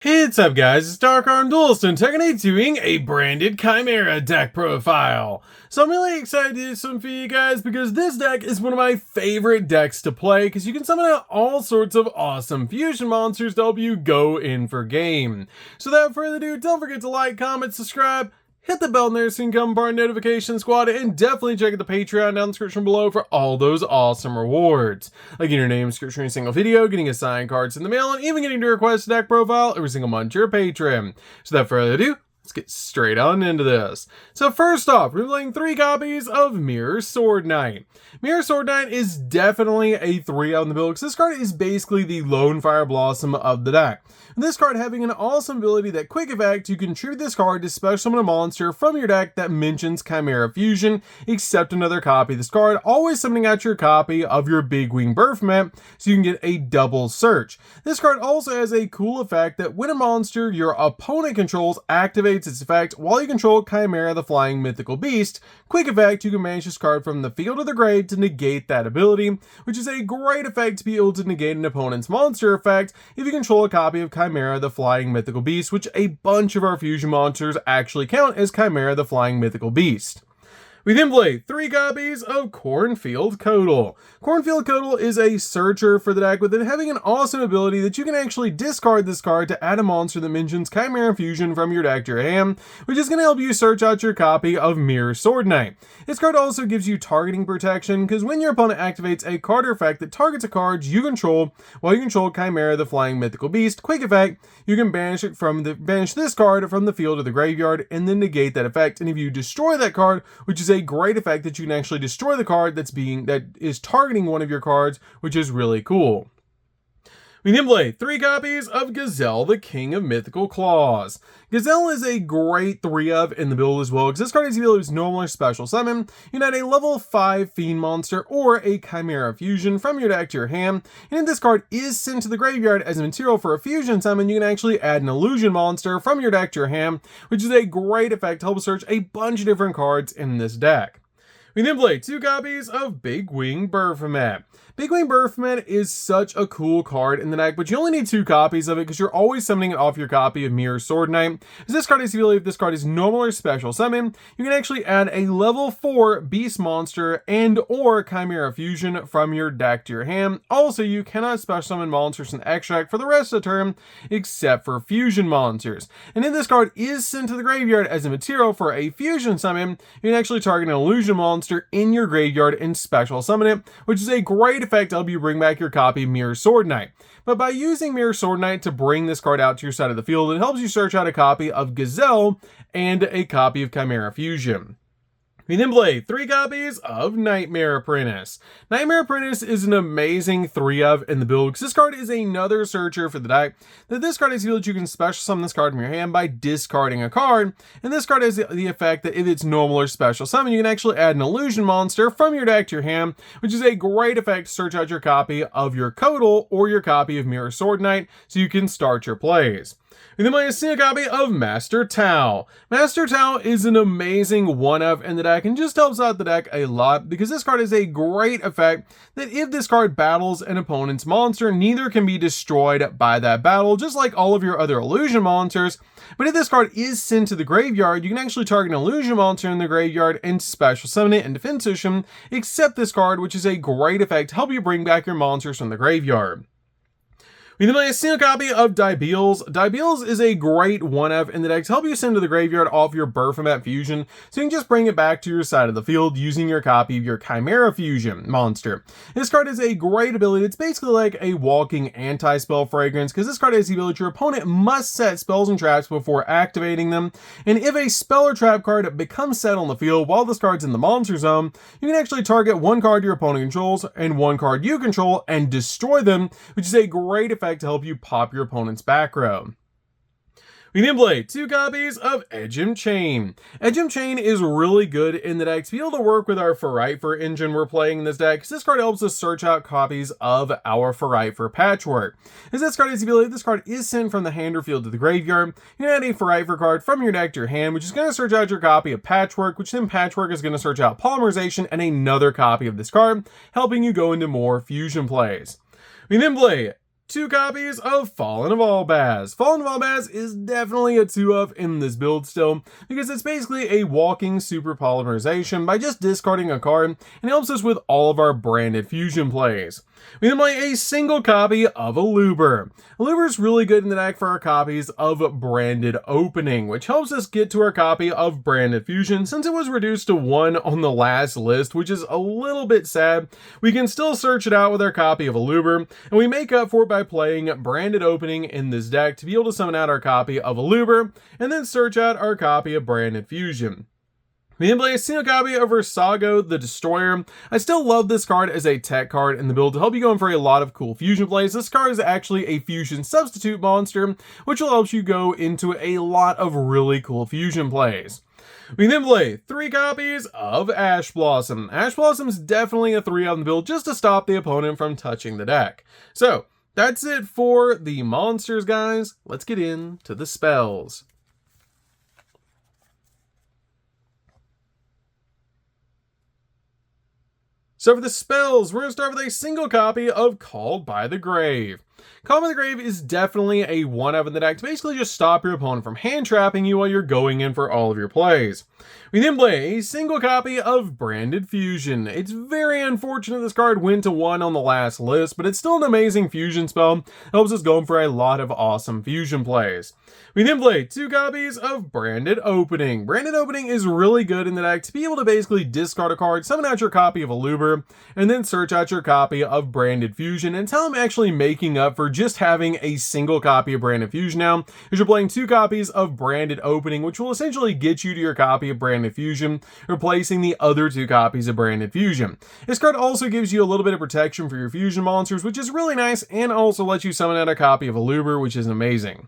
Hey, what's up guys, it's DarkArmedDuelist and today doing a branded Chimera deck profile. So I'm really excited to do something for you guys because this deck is one of my favorite decks to play because you can summon out all sorts of awesome fusion monsters to help you go in for game. So without further ado, don't forget to like, comment, subscribe, hit the bell there so you can become part of the notification squad, and definitely check out the Patreon down in the description below for all those awesome rewards. Like getting your name description in a single video, getting assigned cards in the mail, and even getting to request a deck profile every single month to your Patreon. So without further ado, let's get straight on into this. So first off, we're playing 3 copies of Mirror Sword Knight. Mirror Sword Knight is definitely a 3 out in the build because this card is basically the Lone Fire Blossom of the deck. And this card having an awesome ability that quick effect, you can tribute this card to special summon a monster from your deck that mentions Chimera Fusion, except another copy of this card, always summoning out your copy of your Big Wing Berthmet so you can get a double search. This card also has a cool effect that when a monster your opponent controls activates its effect while you control Chimera the Flying Mythical Beast, quick effect, you can banish this card from the field or the grave to negate that ability, which is a great effect to be able to negate an opponent's monster effect if you control a copy of Chimera the Flying Mythical Beast, which a bunch of our fusion monsters actually count as Chimera the Flying Mythical Beast. We then play 3 copies of Cornfield Codal. Cornfield Codal is a searcher for the deck with it having an awesome ability that you can actually discard this card to add a monster that mentions Chimera Fusion from your deck to your hand, which is going to help you search out your copy of Mirror Sword Knight. This card also gives you targeting protection because when your opponent activates a card or effect that targets a card you control while you control Chimera the Flying Mythical Beast, quick effect, you can banish this card from the field or the graveyard and then negate that effect. And if you destroy that card, which is a great effect that you can actually destroy the card that is targeting one of your cards, which is really cool. We then play 3 copies of Gazelle, the King of Mythical Claws. Gazelle is a great 3-of in the build as well, because this card is either its normal or special summon. You can add a level 5 Fiend monster or a Chimera Fusion from your deck to your hand, and if this card is sent to the graveyard as a material for a fusion summon, you can actually add an illusion monster from your deck to your hand, which is a great effect to help search a bunch of different cards in this deck. We then play 2 copies of Big Wing Berthmet. Big Wing Berthmet is such a cool card in the deck, but you only need 2 copies of it because you're always summoning it off your copy of Mirror Sword Knight. As this card is really, if this card is normal or special summon, you can actually add a level 4 Beast monster and or Chimera Fusion from your deck to your hand. Also, you cannot special summon monsters in extract for the rest of the turn except for fusion monsters. And if this card is sent to the graveyard as a material for a fusion summon, you can actually target an illusion monster in your graveyard and special summon it, which is a great effect to help you bring back your copy of Mirror Sword Knight. But by using Mirror Sword Knight to bring this card out to your side of the field, it helps you search out a copy of Gazelle and a copy of Chimera Fusion. We then play 3 copies of Nightmare Apprentice. Nightmare Apprentice is an amazing 3-of in the build because this card is another searcher for the deck. This card is that you can special summon this card from your hand by discarding a card, and this card has the effect that if it's normal or special summon, you can actually add an illusion monster from your deck to your hand, which is a great effect to search out your copy of your Codal or your copy of Mirror Sword Knight so you can start your plays. We then play a single copy of Master Tao. Master Tao is an amazing 1-of in the deck and just helps out the deck a lot because this card has a great effect that if this card battles an opponent's monster, neither can be destroyed by that battle, just like all of your other illusion monsters. But if this card is sent to the graveyard, you can actually target an illusion monster in the graveyard and special summon it in defense position, except this card, which is a great effect to help you bring back your monsters from the graveyard. We then play a single copy of Dibeals. Dibeals is a great 1-of in the deck to help you send to the graveyard off your Berthmet Fusion, so you can just bring it back to your side of the field using your copy of your Chimera Fusion monster. This card is a great ability. It's basically like a walking anti-spell fragrance because this card has the ability your opponent must set spells and traps before activating them, and if a spell or trap card becomes set on the field while this card's in the monster zone, you can actually target 1 card your opponent controls and 1 card you control and destroy them, which is a great effect to help you pop your opponent's back row. We then play 2 copies of Edgem Chain. Edgem Chain is really good in the deck to be able to work with our Pharite engine we're playing in this deck, because this card helps us search out copies of our Pharite Patchwork. As this card has the ability, this card is sent from the hand or field to the graveyard. You can add a Pharite card from your deck to your hand, which is going to search out your copy of Patchwork, which then Patchwork is going to search out Polymerization and another copy of this card, helping you go into more fusion plays. We then play 2 copies of Fallen of Albaz. Fallen of Albaz is definitely a 2-of in this build still, because it's basically a walking super polymerization by just discarding a card, and it helps us with all of our branded fusion plays. We then play a single copy of Aluber. Aluber is really good in the deck for our copies of Branded Opening, which helps us get to our copy of Branded Fusion. Since it was reduced to 1 on the last list, which is a little bit sad, we can still search it out with our copy of Aluber, and we make up for it by playing Branded Opening in this deck to be able to summon out our copy of Aluber, and then search out our copy of Branded Fusion. We then play a single copy of Ursago the Destroyer. I still love this card as a tech card in the build to help you go in for a lot of cool fusion plays. This card is actually a fusion substitute monster, which will help you go into a lot of really cool fusion plays. We then play 3 copies of Ash Blossom. Ash Blossom is definitely a 3 on the build just to stop the opponent from touching the deck. So that's it for the monsters, guys. Let's get into the spells. So for the spells, we're going to start with a single copy of Called by the Grave. Called by the Grave is definitely a 1-of in the deck to basically just stop your opponent from hand trapping you while you're going in for all of your plays. We then play a single copy of Branded Fusion. It's very unfortunate this card went to 1 on the last list, but it's still an amazing fusion spell. It helps us go in for a lot of awesome fusion plays. We then play 2 copies of Branded Opening. Branded Opening is really good in the deck to be able to basically discard a card, summon out your copy of Aluber, and then search out your copy of Branded Fusion until I'm actually making up for just having a single copy of Branded Fusion now, because you're playing 2 copies of Branded Opening, which will essentially get you to your copy of Branded Fusion, replacing the other 2 copies of Branded Fusion. This card also gives you a little bit of protection for your fusion monsters, which is really nice, and also lets you summon out a copy of Aluber, which is amazing.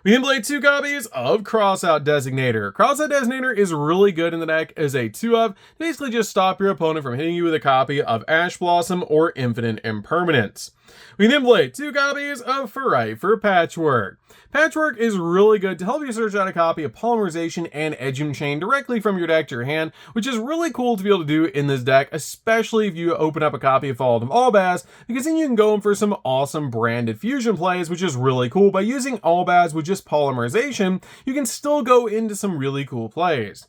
We then play 2 copies of Crossout Designator. Crossout Designator is really good in the deck as a 2-of, basically just stop your opponent from hitting you with a copy of Ash Blossom or Infinite Impermanence. We then play 2 copies of Ferrite for Patchwork. Patchwork is really good to help you search out a copy of Polymerization and Edging Chain directly from your deck to your hand, which is really cool to be able to do in this deck, especially if you open up a copy of Fallen of Albaz, because then you can go in for some awesome branded fusion plays, which is really cool. By using Albaz with just Polymerization, you can still go into some really cool plays.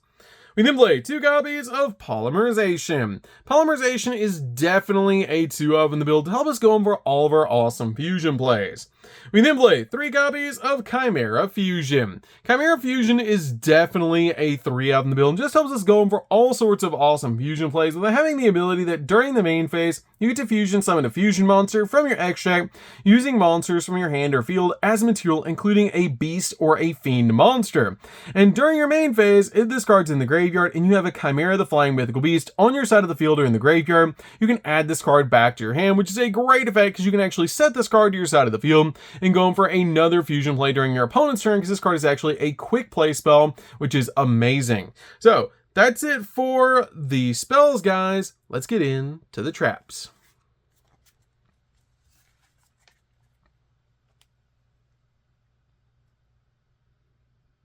We then play 2 copies of Polymerization. Polymerization is definitely a 2-of in the build to help us go in for all of our awesome fusion plays. We then play 3 copies of Chimera Fusion. Chimera Fusion is definitely a 3-of in the build and just helps us go in for all sorts of awesome fusion plays without having the ability that during the main phase, you get to fusion summon a fusion monster from your extract using monsters from your hand or field as material, including a beast or a fiend monster. And during your main phase, if this card's in the graveyard and you have a Chimera the Flying Mythical Beast on your side of the field or in the graveyard, you can add this card back to your hand, which is a great effect because you can actually set this card to your side of the field and go in for another fusion play during your opponent's turn, because this card is actually a quick play spell, which is amazing. So that's it for the spells, guys. Let's get into the traps.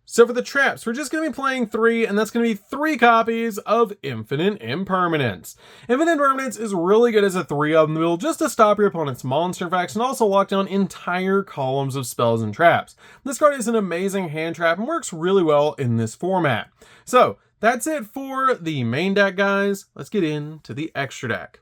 So for the traps, we're just going to be playing 3, and that's going to be 3 copies of Infinite Impermanence. Infinite Impermanence is really good as a 3-of in the build just to stop your opponent's monster effects and also lock down entire columns of spells and traps. This card is an amazing hand trap and works really well in this format. So that's it for the main deck, guys. Let's get into the extra deck.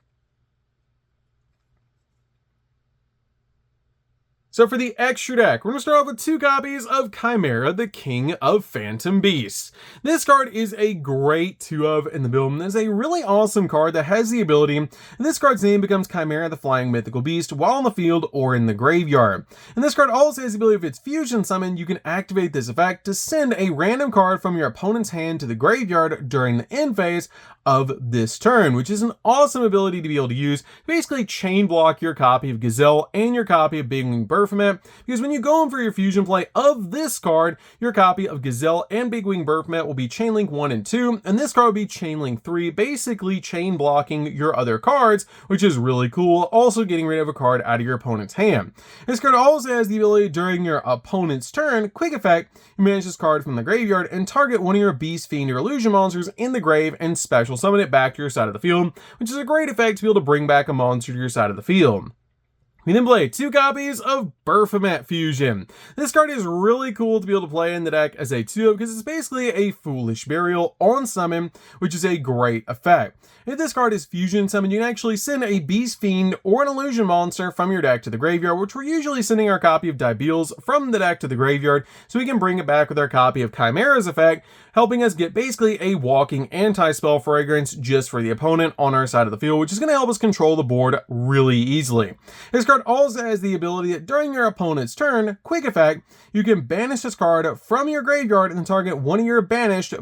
So for the extra deck, we're going to start off with 2 copies of Chimera, the King of Phantom Beasts. This card is a great 2-of in the build, and is a really awesome card that has the ability, and this card's name becomes Chimera the Flying Mythical Beast while on the field or in the graveyard. And this card also has the ability, if it's fusion summoned, you can activate this effect to send a random card from your opponent's hand to the graveyard during the end phase of this turn, which is an awesome ability to be able to use to basically chain block your copy of Gazelle and your copy of Big Wing Baphomet, because when you go in for your fusion play of this card, your copy of Gazelle and Big Wing Baphomet will be chain link 1 and 2, and this card will be chain link 3, basically chain blocking your other cards, which is really cool, also getting rid of a card out of your opponent's hand. This card also has the ability during your opponent's turn, quick effect, you manage this card from the graveyard and target one of your Beast, Fiend, or Illusion monsters in the grave and special summon it back to your side of the field, which is a great effect to be able to bring back a monster to your side of the field. We then play 2 copies of Baphomet Fusion. This card is really cool to be able to play in the deck as a 2-up because it's basically a Foolish Burial on summon, which is a great effect. If this card is Fusion Summon, you can actually send a Beast Fiend or an Illusion Monster from your deck to the graveyard, which we're usually sending our copy of Dibeals from the deck to the graveyard, so we can bring it back with our copy of Chimera's effect, helping us get basically a walking anti-spell fragrance just for the opponent on our side of the field, which is going to help us control the board really easily. This card also has the ability that during your opponent's turn, quick effect, you can banish this card from your graveyard and target one of your banished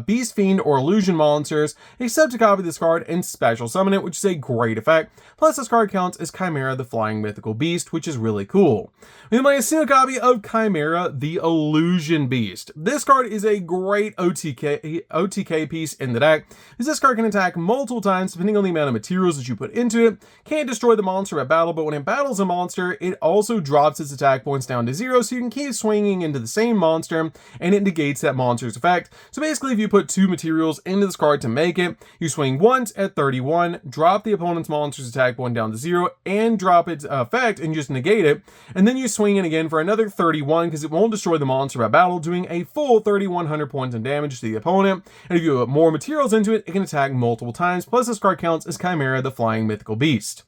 Beast Fiend or Illusion monsters, except to copy this card and special summon it, which is a great effect. Plus, this card counts as Chimera the Flying Mythical Beast, which is really cool. We then play a single copy of Chimera the Illusion Beast. This card is a great OTK piece in the deck, as this card can attack multiple times depending on the amount of materials that you put into it. Can't destroy the monster at battle, but when it battles a monster, it also drops its attack points down to 0, so you can keep swinging into the same monster, and it negates that monster's effect. So basically, if you put 2 materials into this card to make it, you swing once at 31, drop the opponent's monster's attack point down to 0, and drop its effect and just negate it, and then you swing in again for another 31 because it won't destroy the monster by battle, doing a full 3100 points of damage to the opponent. And if you put more materials into it, it can attack multiple times. Plus, this card counts as Chimera the Flying Mythical Beast.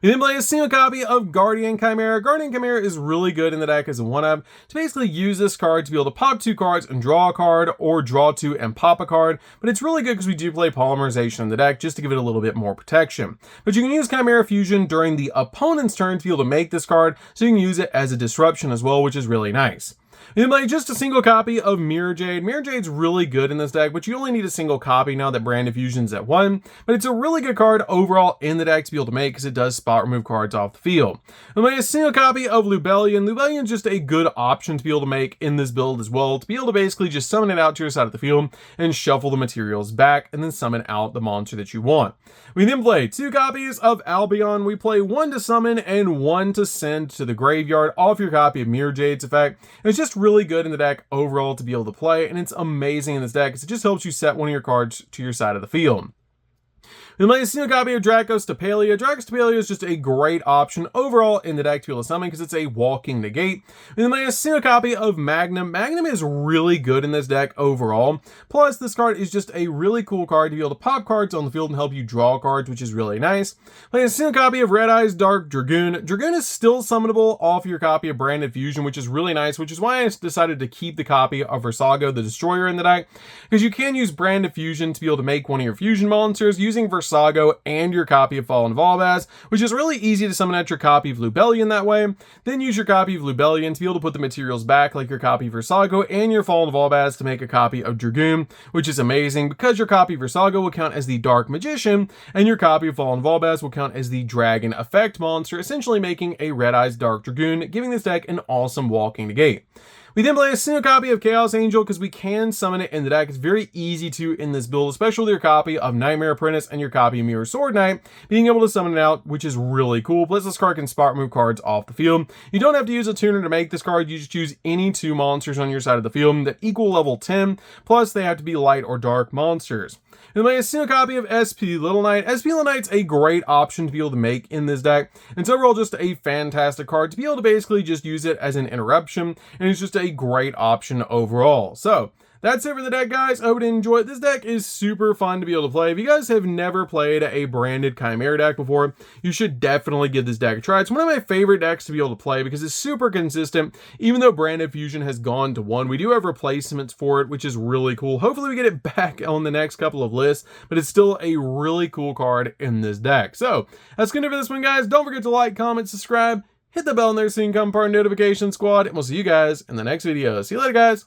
We then play a single copy of Guardian Chimera. Guardian Chimera is really good in the deck as a 1-up to basically use this card to be able to pop 2 cards and draw a card, or draw 2 and pop a card, but it's really good because we do play Polymerization in the deck just to give it a little bit more protection. But you can use Chimera Fusion during the opponent's turn to be able to make this card, so you can use it as a disruption as well, which is really nice. We then play just a single copy of Mirror Jade. Mirror Jade's really good in this deck, but you only need a single copy now that Branded Fusion's at 1. But it's a really good card overall in the deck to be able to make because it does spot remove cards off the field. We play a single copy of Lubellion. Lubellion's just a good option to be able to make in this build as well, to be able to basically just summon it out to your side of the field and shuffle the materials back and then summon out the monster that you want. We then play 2 copies of Albion. We play 1 to summon and 1 to send to the graveyard off your copy of Mirror Jade's effect. And it's just really good in the deck overall to be able to play, and it's amazing in this deck because it just helps you set one of your cards to your side of the field. We play a single copy of Dracos Tapalia. Dracos Tapalia is just a great option overall in the deck to be able to summon because it's a walking negate. We then play a single copy of Magnum. Magnum is really good in this deck overall. Plus, this card is just a really cool card to be able to pop cards on the field and help you draw cards, which is really nice. Play a single copy of Red Eyes Dark Dragoon. Dragoon is still summonable off your copy of Branded Fusion, which is really nice, which is why I decided to keep the copy of Versago the Destroyer in the deck, because you can use Branded Fusion to be able to make one of your fusion monsters using Versago and your copy of Fallen Volbaz, which is really easy to summon out your copy of Lubellion that way. Then use your copy of Lubellion to be able to put the materials back, like your copy of Versago and your Fallen Volbaz, to make a copy of Dragoon, which is amazing because your copy of Versago will count as the Dark Magician, and your copy of Fallen Volbaz will count as the Dragon Effect monster, essentially making a Red Eyes Dark Dragoon, giving this deck an awesome walking negate. We then play a single copy of Chaos Angel because we can summon it in the deck. It's very easy to in this build, especially with your copy of Nightmare Apprentice and your copy of Mirror Sword Knight, being able to summon it out, which is really cool. Plus, this card can spot remove cards off the field. You don't have to use a tuner to make this card. You just choose any 2 monsters on your side of the field that equal level 10, plus they have to be light or dark monsters. And play a single copy of SP Little Knight. SP Little Knight's a great option to be able to make in this deck. It's overall just a fantastic card to be able to basically just use it as an interruption, and it's just a great option overall. So that's it for the deck, guys. I hope you enjoyed. This deck is super fun to be able to play. If you guys have never played a branded Chimera deck before, you should definitely give this deck a try. It's one of my favorite decks to be able to play because it's super consistent. Even though Branded Fusion has gone to 1, we do have replacements for it, which is really cool. Hopefully we get it back on the next couple of lists, but it's still a really cool card in this deck. So that's gonna do it for this one, guys. Don't forget to like, comment, subscribe, hit the bell in there so you can become part of Notification Squad, and we'll see you guys in the next video. See you later, guys.